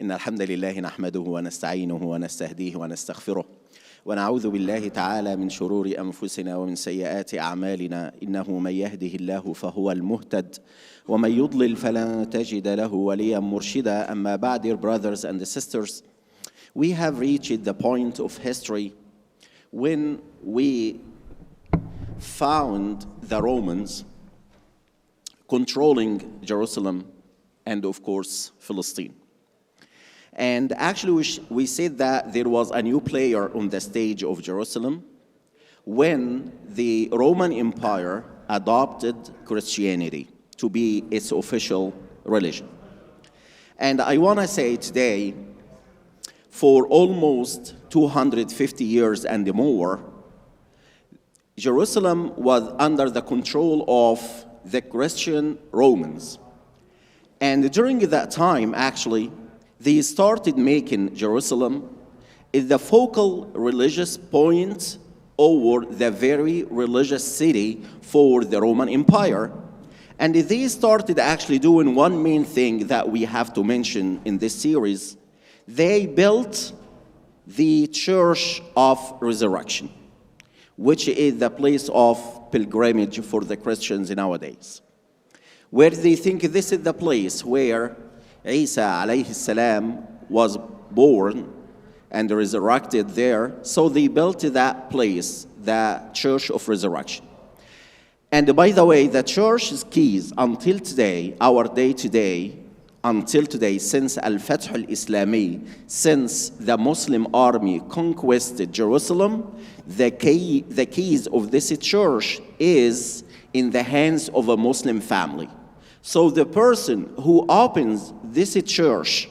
إن الحمد لله نحمده ونستعينه ونستهديه ونستغفره ونعوذ بالله تعالى من شرور أنفسنا ومن سيئات أعمالنا إنه من يهده الله فهو المهتد ومن يضلل فلن تجد له وليا مرشدا. أما بعد, dear brothers and sisters, we have reached the point of history when we found the Romans controlling Jerusalem and, of course, Palestine. And actually, we said that there was a new player on the stage of Jerusalem when the Roman Empire adopted Christianity to be its official religion. And I want to say today, for almost 250 years and more, Jerusalem was under the control of the Christian Romans. And during that time, actually, they started making Jerusalem the focal religious point or the very religious city for the Roman Empire. And they started actually doing one main thing that we have to mention in this series. They built the Church of Resurrection, which is the place of pilgrimage for the Christians nowadays, where they think this is the place where Isa alayhi salam was born and resurrected there. So they built that place, the Church of Resurrection. And by the way, the church's keys until today, our day today, until today, since Al-Fath al-Islami, since the Muslim army conquered Jerusalem, the keys of this church is in the hands of a Muslim family. So the person who opens this church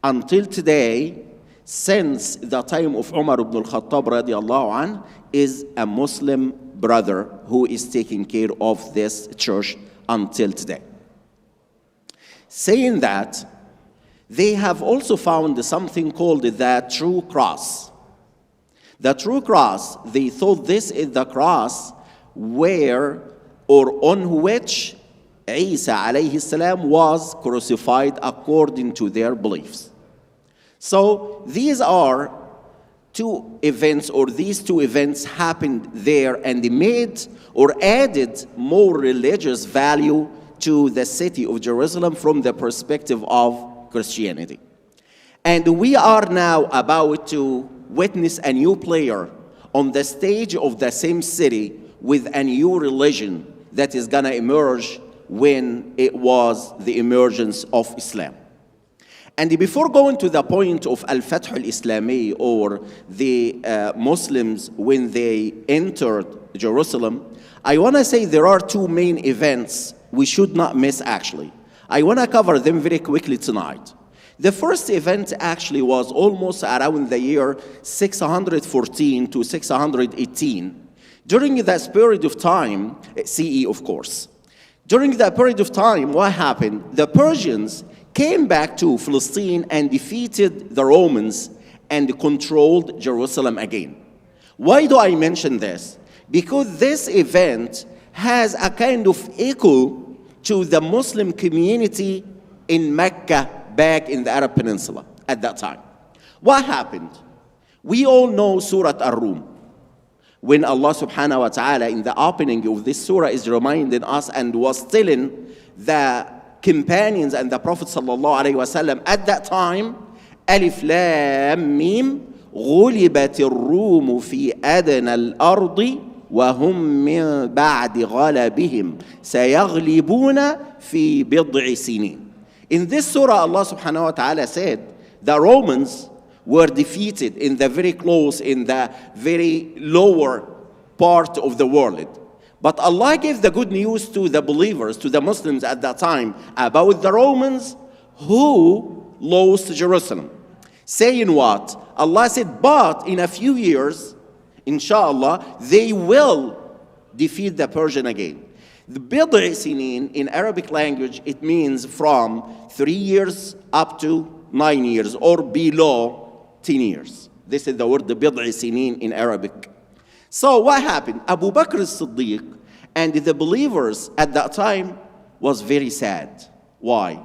until today, since the time of Umar ibn al-Khattab radiallahu anh, is a Muslim brother who is taking care of this church until today. Saying that, they have also found something called the true cross. The true cross, they thought this is the cross where or on which Isa alayhi salam was crucified according to their beliefs. So these are two events, or these two events happened there, and they made or added more religious value to the city of Jerusalem from the perspective of Christianity. And we are now about to witness a new player on the stage of the same city with a new religion that is going to emerge when it was the emergence of Islam. And before going to the point of Al-Fath al-Islami, or the Muslims when they entered Jerusalem, I want to say there are two main events we should not miss actually. I want to cover them very quickly tonight. The first event actually was almost around the year 614 to 618. During that period of time, CE of course. During that period of time, what happened? The Persians came back to Palestine and defeated the Romans and controlled Jerusalem again. Why do I mention this? Because this event has a kind of echo to the Muslim community in Mecca back in the Arab Peninsula at that time. What happened? We all know Surah Ar-Rum. When Allah subhanahu wa ta'ala in the opening of this surah is reminding us and was telling the companions and the Prophet sallallahu alayhi wa sallam at that time, Alif Lam Mim, غُلِبَتِ الرُّومُ فِي أَدْنَى الْأَرْضِ وَهُمْ مِنْ بَعْدِ غَلَبِهِمْ سَيَغْلِبُونَ فِي بِضْعِ سِنِينَ. In this surah, Allah subhanahu wa ta'ala said, the Romans were defeated in the very close, in the very lower part of the world. But Allah gave the good news to the believers, to the Muslims at that time, about the Romans who lost Jerusalem. Saying what? Allah said, but in a few years, inshallah, they will defeat the Persian again. The bid'i sinin in Arabic language, it means from 3 years up to 9 years, or below 10 years. This is the word, the bid'i sinin in Arabic. So what happened? Abu Bakr as-Siddiq and the believers at that time was very sad. Why?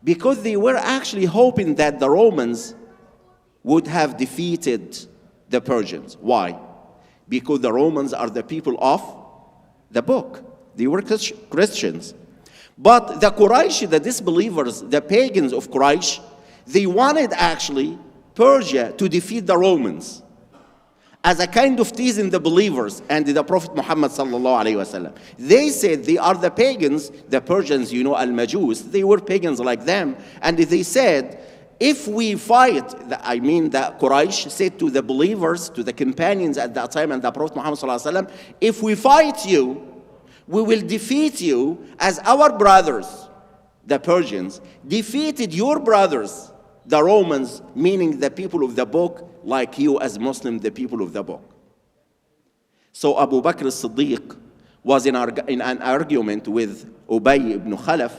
because they were actually hoping that the Romans would have defeated the Persians. Why? Because the Romans are the people of the book. They were Christians. But the Quraysh, the disbelievers, the pagans of Quraysh, they wanted actually Persia to defeat the Romans as a kind of teasing the believers and the Prophet Muhammad sallallahu alaihi wasallam. They said they are the pagans, the Persians, you know, al-Majus, they were pagans like them, and they said, if we fight, the Quraysh said to the believers, to the companions at that time and the Prophet Muhammad sallallahu alaihi wasallam, if we fight you, we will defeat you as our brothers, the Persians, defeated your brothers, the Romans, meaning the people of the book, like you as Muslims, the people of the book. So Abu Bakr as-Siddiq was in an argument with Ubay ibn Khalaf,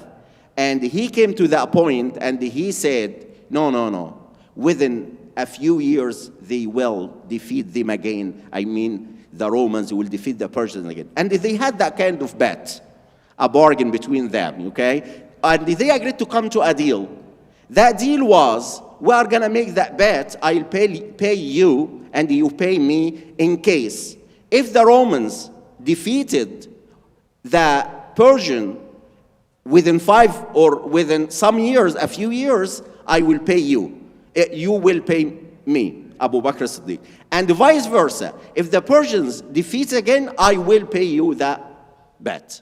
and he came to that point and he said, no. Within a few years, they will defeat them again. The Romans will defeat the Persians again. And they had that kind of bet, a bargain between them, okay? And they agreed to come to a deal. That deal was, we are going to make that bet. I'll pay you and you pay me in case. If the Romans defeated the Persian within 5 or within some years, a few years, I will pay you. You will pay me, Abu Bakr as-Siddiq. And vice versa. If the Persians defeat again, I will pay you that bet.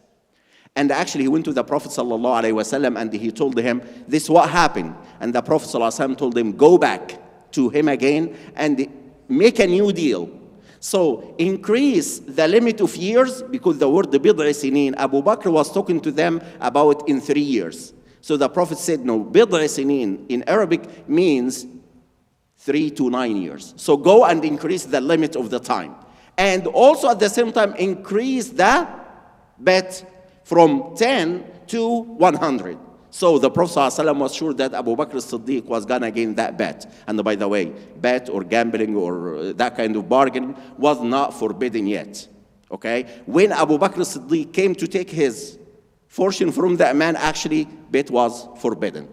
And actually, he went to the Prophet ﷺ and he told him, this is what happened. And the Prophet ﷺ told him, go back to him again and make a new deal. So increase the limit of years, because the word bid'a sinin, Abu Bakr was talking to them about in 3 years. So the Prophet said, no, bid'a sinin in Arabic means 3 to 9 years. So go and increase the limit of the time. And also at the same time, increase the bet from 10 to 100. So the Prophet ﷺ was sure that Abu Bakr as-Siddiq was going to gain that bet. And by the way, bet or gambling or that kind of bargain was not forbidden yet. Okay? When Abu Bakr as-Siddiq came to take his fortune from that man, actually, bet was forbidden.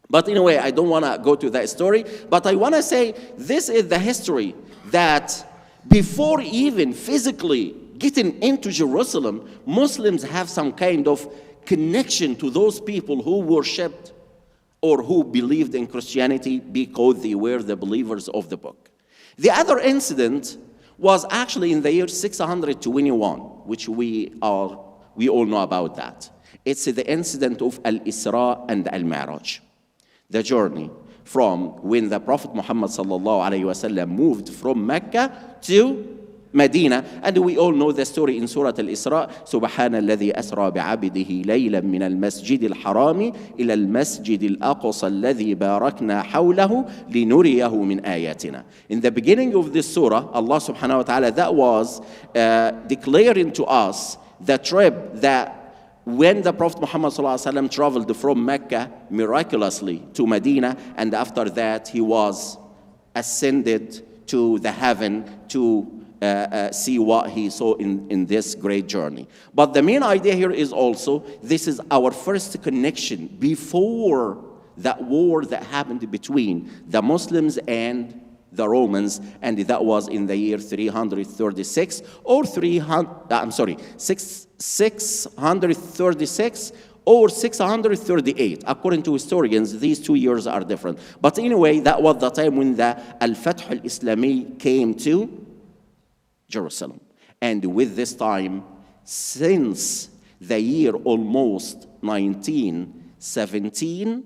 But anyway, I don't want to go to that story, but I want to say this is the history that before even physically getting into Jerusalem, Muslims have some kind of connection to those people who worshipped or who believed in Christianity because they were the believers of the book. The other incident was actually in the year 621, which we all know about that. It's the incident of Al-Isra and Al-Mi'raj. The journey from when the Prophet Muhammad sallallahu alaihi wasallam moved from Mecca to Medina, and we all know the story in Surah Al-Isra. سبحان الذي أسرى بعبده ليلا من المسجد الحرام إلى المسجد الأقصى الذي باركنا حوله لنريه من آياتنا. In the beginning of this surah, Allah subhanahu wa ta'ala, that was declaring to us the trip that when the Prophet Muhammad ﷺ traveled from Mecca miraculously to Medina, and after that he was ascended to the heaven to see what he saw in this great journey. But the main idea here is also, this is our first connection before that war that happened between the Muslims and the Romans, and that was in the year 336 or 636 or 638. According to historians, these 2 years are different. But anyway, that was the time when the Al-Fath al-Islami came to Jerusalem. And with this time, since the year almost 1917,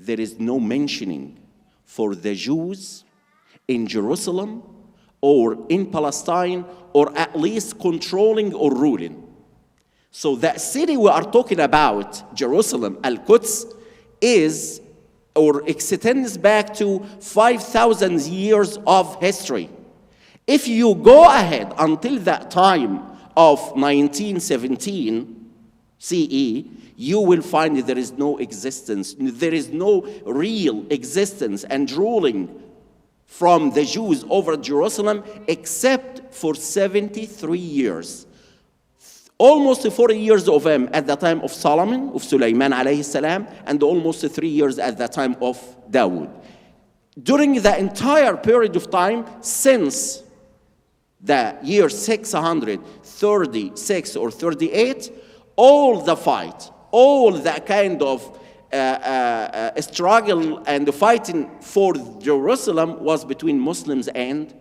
there is no mentioning for the Jews in Jerusalem or in Palestine, or at least controlling or ruling. So that city we are talking about, Jerusalem, Al-Quds, is or extends back to 5,000 years of history. If you go ahead until that time of 1917 CE, you will find that there is no existence, there is no real existence and ruling from the Jews over Jerusalem except for 73 years. almost 40 years of him at the time of Solomon, of Sulaiman alayhi salam, and almost 3 years at the time of Dawood. During the entire period of time since the year 636 or 38, all the fight, all the kind of struggle and fighting for Jerusalem was between Muslims and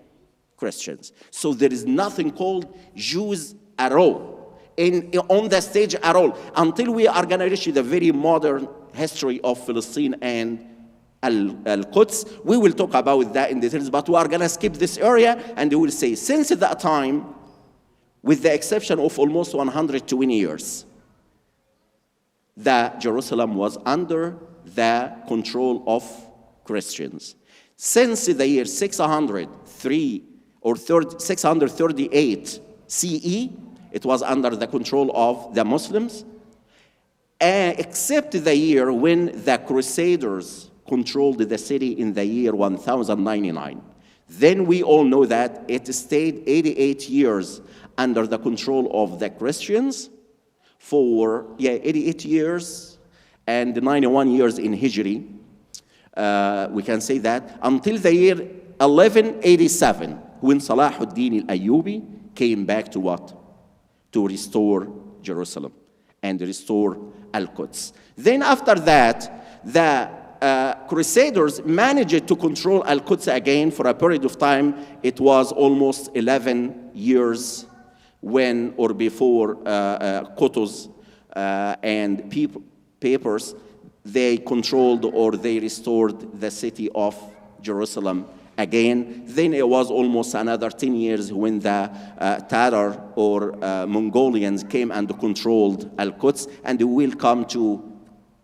Christians. So there is nothing called Jews at all on the stage at all until we are going to reach the very modern history of Palestine and Al-Quds. We will talk about that in details, but we are going to skip this area and we will say since that time, with the exception of almost 120 years, that Jerusalem was under the control of Christians. Since the year 603 or 638 CE, it was under the control of the Muslims, except the year when the Crusaders controlled the city in the year 1099. Then we all know that it stayed 88 years under the control of the Christians for 88 years and 91 years in Hijri. We can say that until the year 1187, when Salahuddin al-Ayyubi came back to what? To restore Jerusalem and restore Al-Quds. Then after that, the Crusaders managed to control Al-Quds again for a period of time. It was almost 11 years when or before Qutuz and papers, they controlled or they restored the city of Jerusalem again. Then it was almost another 10 years when the Tatar or Mongolians came and controlled Al-Quds, and we will come to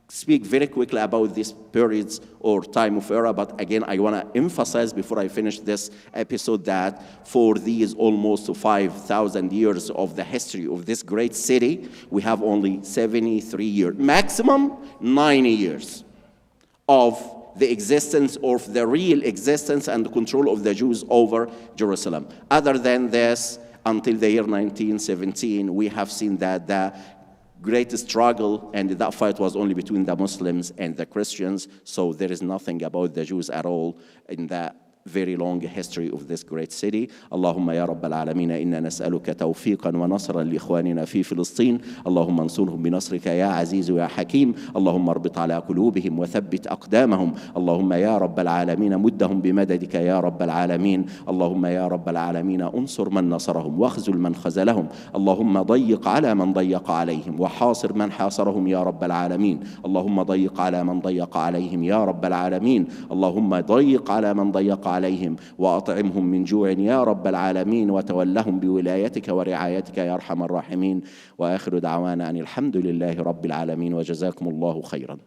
speak very quickly about these periods or time of era. But again, I want to emphasize before I finish this episode that for these almost 5,000 years of the history of this great city, we have only 73 years, maximum 90 years of the existence of the real existence and control of the Jews over Jerusalem. Other than this, until the year 1917, we have seen that the great struggle and that fight was only between the Muslims and the Christians. So there is nothing about the Jews at all in that very long history of this great city. Allahumma ya Rabbal Alameen, inna nas'aluka tawfiqan wa nasran li ikhwanina fi Filistin. Allahumma ansurhum bi nasrika ya aziz ya hakim. Allahumma arbit ala qulubihim wa thabbit aqdamahum. Allahumma ya Rabbal Alameen, muddahum bi madadika ya Rabbal Alameen. Allahumma ya Rabbal Alameen, unsur man nasarahum wa khzul man khazalahum. Allahumma dayyiq ala man dayyaqa alayhim wa hasir man hasarahum ya Rabbal Alameen. Allahumma dayyiq ala man dayyaqa alayhim ya Rabbal Alameen. Allahumma dayyiq ala man dayyaqa عليهم وأطعمهم من جوع يا رب العالمين وتولهم بولايتك ورعايتك يا أرحم الراحمين. وآخر دعوانا أن الحمد لله رب العالمين وجزاكم الله خيرا.